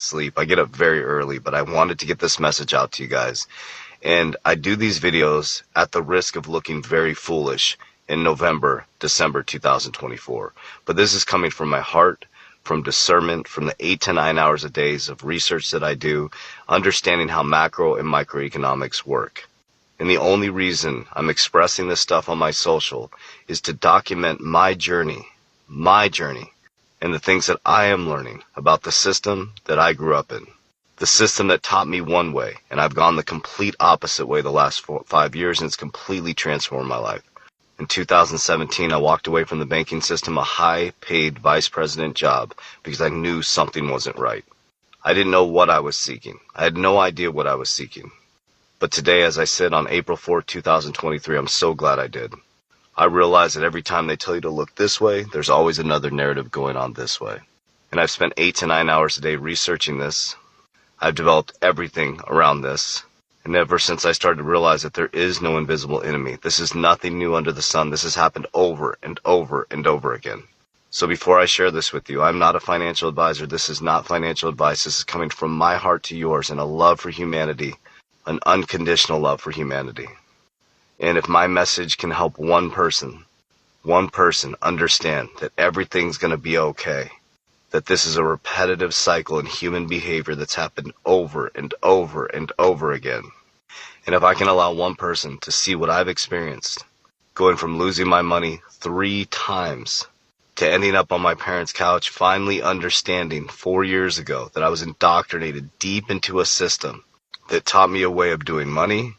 sleep. I get up very early, but I wanted to get this message out to you guys. And I do these videos at the risk of looking very foolish in November, December 2024. But this is coming from my heart, from discernment, from the 8 to 9 hours a day of research that I do, understanding how macro and microeconomics work. And the only reason I'm expressing this stuff on my social is to document my journey, and the things that I am learning about the system that I grew up in. The system that taught me one way, and I've gone the complete opposite way the last 5 years, and it's completely transformed my life. In 2017, I walked away from the banking system, a high-paid vice president job, because I knew something wasn't right. I didn't know what I was seeking. I had no idea what I was seeking. But today, as I said on April 4th, 2023, I'm so glad I did. I realize that every time they tell you to look this way, there's always another narrative going on this way. And I've spent 8 to 9 hours a day researching this. I've developed everything around this. And ever since I started to realize that there is no invisible enemy, this is nothing new under the sun. This has happened over and over and over again. So before I share this with you, I'm not a financial advisor. This is not financial advice. This is coming from my heart to yours and a love for humanity, an unconditional love for humanity. And if my message can help one person understand that everything's going to be okay, that this is a repetitive cycle in human behavior that's happened over and over and over again. And if I can allow one person to see what I've experienced, going from losing my money 3 times to ending up on my parents' couch, finally understanding 4 years ago that I was indoctrinated deep into a system that taught me a way of doing money,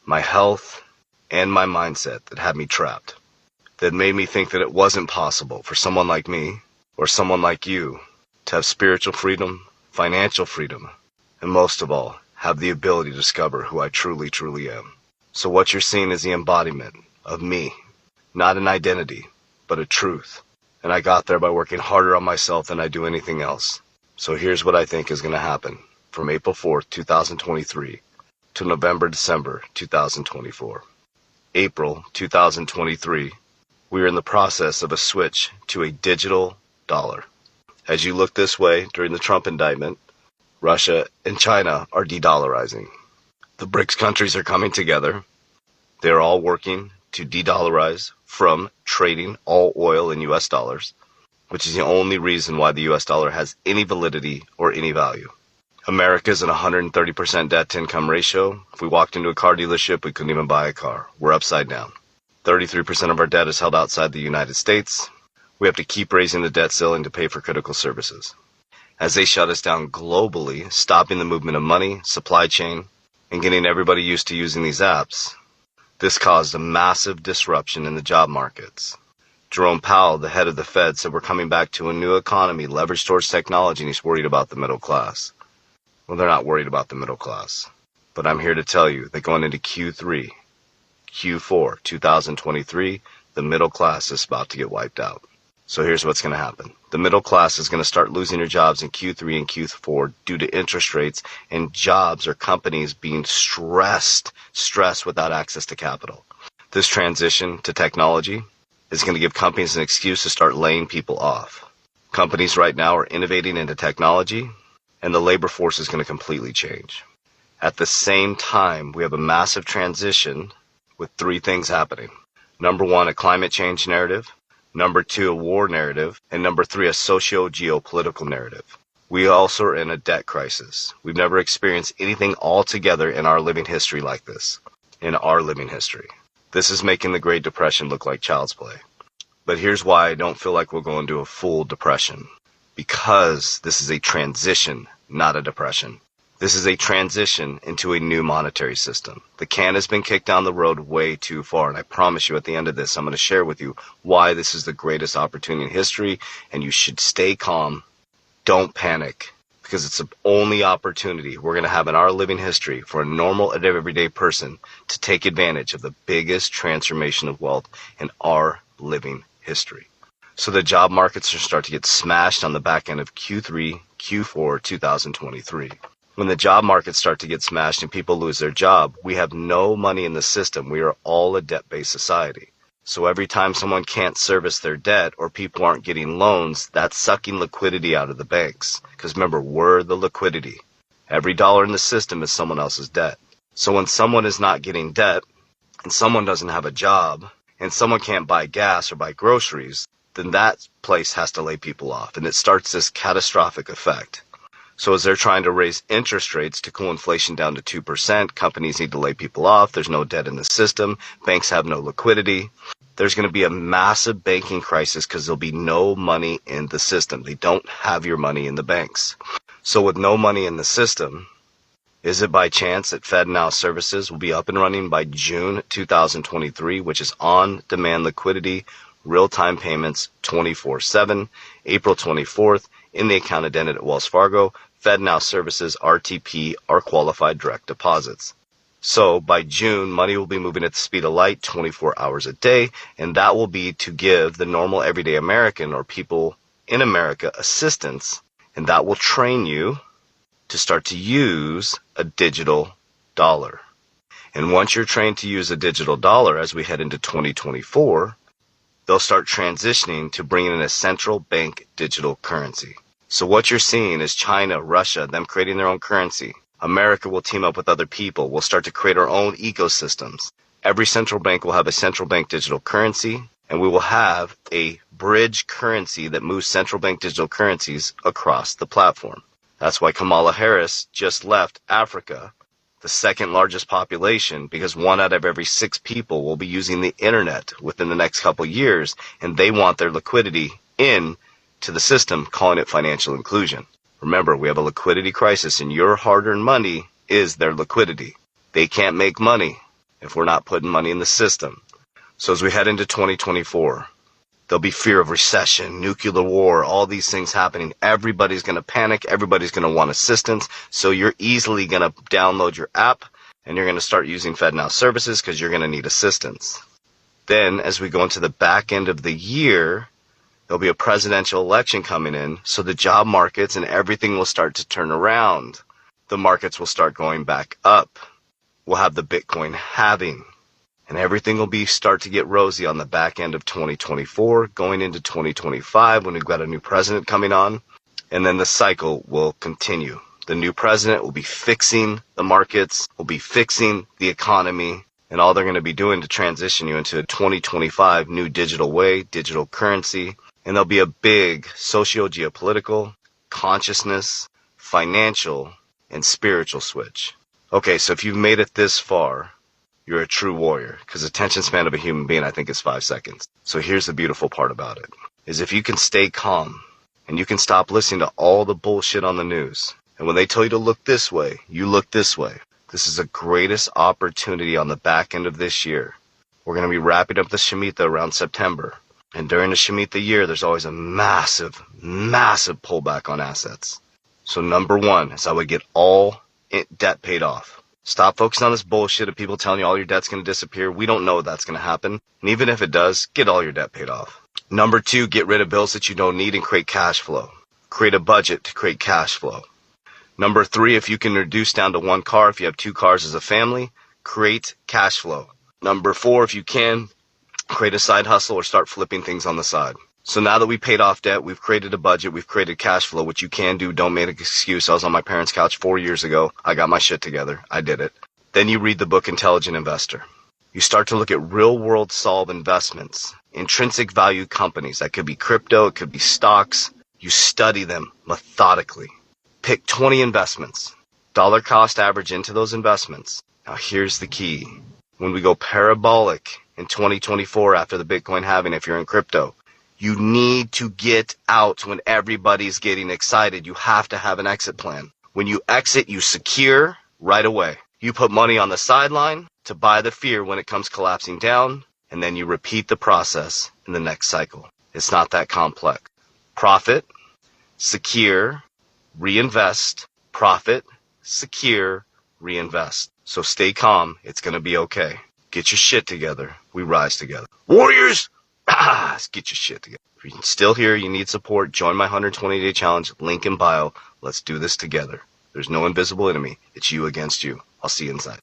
my health, and my mindset that had me trapped, that made me think that it wasn't possible for someone like me or someone like you to have spiritual freedom, financial freedom, and most of all, have the ability to discover who I truly, truly am. So what you're seeing is the embodiment of me, not an identity, but a truth. And I got there by working harder on myself than I do anything else. So here's what I think is going to happen from April 4th, 2023 to November, December 2024. April 2023, we are in the process of a switch to a digital dollar. As you look this way during the Trump indictment, Russia and China are de-dollarizing. The BRICS countries are coming together. They're all working to de-dollarize from trading all oil in US dollars, which is the only reason why the US dollar has any validity or any value. America's at 130% debt to income ratio. If we walked into a car dealership, we couldn't even buy a car. We're upside down. 33% of our debt is held outside the United States. We have to keep raising the debt ceiling to pay for critical services. As they shut us down globally, stopping the movement of money, supply chain, and getting everybody used to using these apps, this caused a massive disruption in the job markets. Jerome Powell, the head of the Fed, said we're coming back to a new economy leveraged towards technology, and he's worried about the middle class. Well, they're not worried about the middle class. But I'm here to tell you that going into Q3, Q4, 2023, the middle class is about to get wiped out. So here's what's going to happen. The middle class is going to start losing their jobs in Q3 and Q4 due to interest rates and jobs or companies being stressed without access to capital. This transition to technology is going to give companies an excuse to start laying people off. Companies right now are innovating into technology, and the labor force is going to completely change. At the same time, we have a massive transition with 3 things happening. Number 1, a climate change narrative. Number 2, a war narrative. And number 3, a socio-geopolitical narrative. We also are in a debt crisis. We've never experienced anything altogether in our living history like this. In our living history. This is making the Great Depression look like child's play. But here's why I don't feel like we'll go into a full depression. Because this is a transition, not a depression. This is a transition into a new monetary system. The can has been kicked down the road way too far, and I promise you at the end of this, I'm going to share with you why this is the greatest opportunity in history, and you should stay calm. Don't panic, because it's the only opportunity we're going to have in our living history for a normal and everyday person to take advantage of the biggest transformation of wealth in our living history. So the job markets are start to get smashed on the back end of Q3, Q4, 2023. When the job markets start to get smashed and people lose their job, we have no money in the system. We are all a debt-based society. So every time someone can't service their debt or people aren't getting loans, that's sucking liquidity out of the banks. Because remember, we're the liquidity. Every dollar in the system is someone else's debt. So when someone is not getting debt and someone doesn't have a job and someone can't buy gas or buy groceries, then that place has to lay people off. And it starts this catastrophic effect. So as they're trying to raise interest rates to cool inflation down to 2%, companies need to lay people off. There's no debt in the system. Banks have no liquidity. There's going to be a massive banking crisis because there'll be no money in the system. They don't have your money in the banks. So with no money in the system, is it by chance that FedNow services will be up and running by June 2023, which is on-demand liquidity, real-time payments 24/7, April 24th, in the account identified at Wells Fargo, FedNow services RTP are qualified direct deposits. So by June, money will be moving at the speed of light 24 hours a day, and that will be to give the normal everyday American or people in America assistance, and that will train you to start to use a digital dollar. And once you're trained to use a digital dollar as we head into 2024, they'll start transitioning to bringing in a central bank digital currency. So what you're seeing is China, Russia, them creating their own currency. America will team up with other people. We'll start to create our own ecosystems. Every central bank will have a central bank digital currency, and we will have a bridge currency that moves central bank digital currencies across the platform. That's why Kamala Harris just left Africa, the second largest population, because 1 out of every 6 people will be using the internet within the next couple years, and they want their liquidity in to the system, calling it financial inclusion. Remember, we have a liquidity crisis, and your hard-earned money is their liquidity. They can't make money if we're not putting money in the system. So as we head into 2024, there'll be fear of recession, nuclear war, all these things happening. Everybody's going to panic. Everybody's going to want assistance. So you're easily going to download your app, and you're going to start using FedNow services because you're going to need assistance. Then, as we go into the back end of the year, there'll be a presidential election coming in, so the job markets and everything will start to turn around. The markets will start going back up. We'll have the Bitcoin halving, and everything will start to get rosy on the back end of 2024, going into 2025 when we've got a new president coming on, and then the cycle will continue. The new president will be fixing the markets, will be fixing the economy, and all they're going to be doing to transition you into a 2025 new digital way, digital currency. And there'll be a big socio-geopolitical, consciousness, financial, and spiritual switch. Okay, so if you've made it this far, you're a true warrior, because the attention span of a human being, I think, is 5 seconds. So here's the beautiful part about it, is if you can stay calm, and you can stop listening to all the bullshit on the news, and when they tell you to look this way, you look this way. This is the greatest opportunity on the back end of this year. We're going to be wrapping up the Shemitah around September. And during the Shemitah year, there's always a massive, massive pullback on assets. So number one is I would get all debt paid off. Stop focusing on this bullshit of people telling you all your debt's going to disappear. We don't know that's going to happen. And even if it does, get all your debt paid off. Number two, get rid of bills that you don't need and create cash flow. Create a budget to create cash flow. Number three, if you can reduce down to 1 car, if you have 2 cars as a family, create cash flow. Number 4, if you can, create a side hustle or start flipping things on the side. So now that we paid off debt, we've created a budget, we've created cash flow, which you can do. Don't make an excuse. I was on my parents' couch 4 years ago. I got my shit together. I did it. Then you read the book Intelligent Investor. You start to look at real-world solve investments, intrinsic value companies. That could be crypto, it could be stocks. You study them methodically. Pick 20 investments. Dollar cost average into those investments. Now here's the key. When we go parabolic in 2024 after the Bitcoin halving, if you're in crypto, you need to get out when everybody's getting excited. You have to have an exit plan. When you exit, you secure right away. You put money on the sideline to buy the fear when it comes collapsing down, and then you repeat the process in the next cycle. It's not that complex. Profit, secure, reinvest, profit, secure, reinvest. So stay calm. It's going to be okay. Get your shit together. We rise together. Warriors! Let's get your shit together. If you're still here, you need support, join my 120-day challenge. Link in bio. Let's do this together. There's no invisible enemy. It's you against you. I'll see you inside.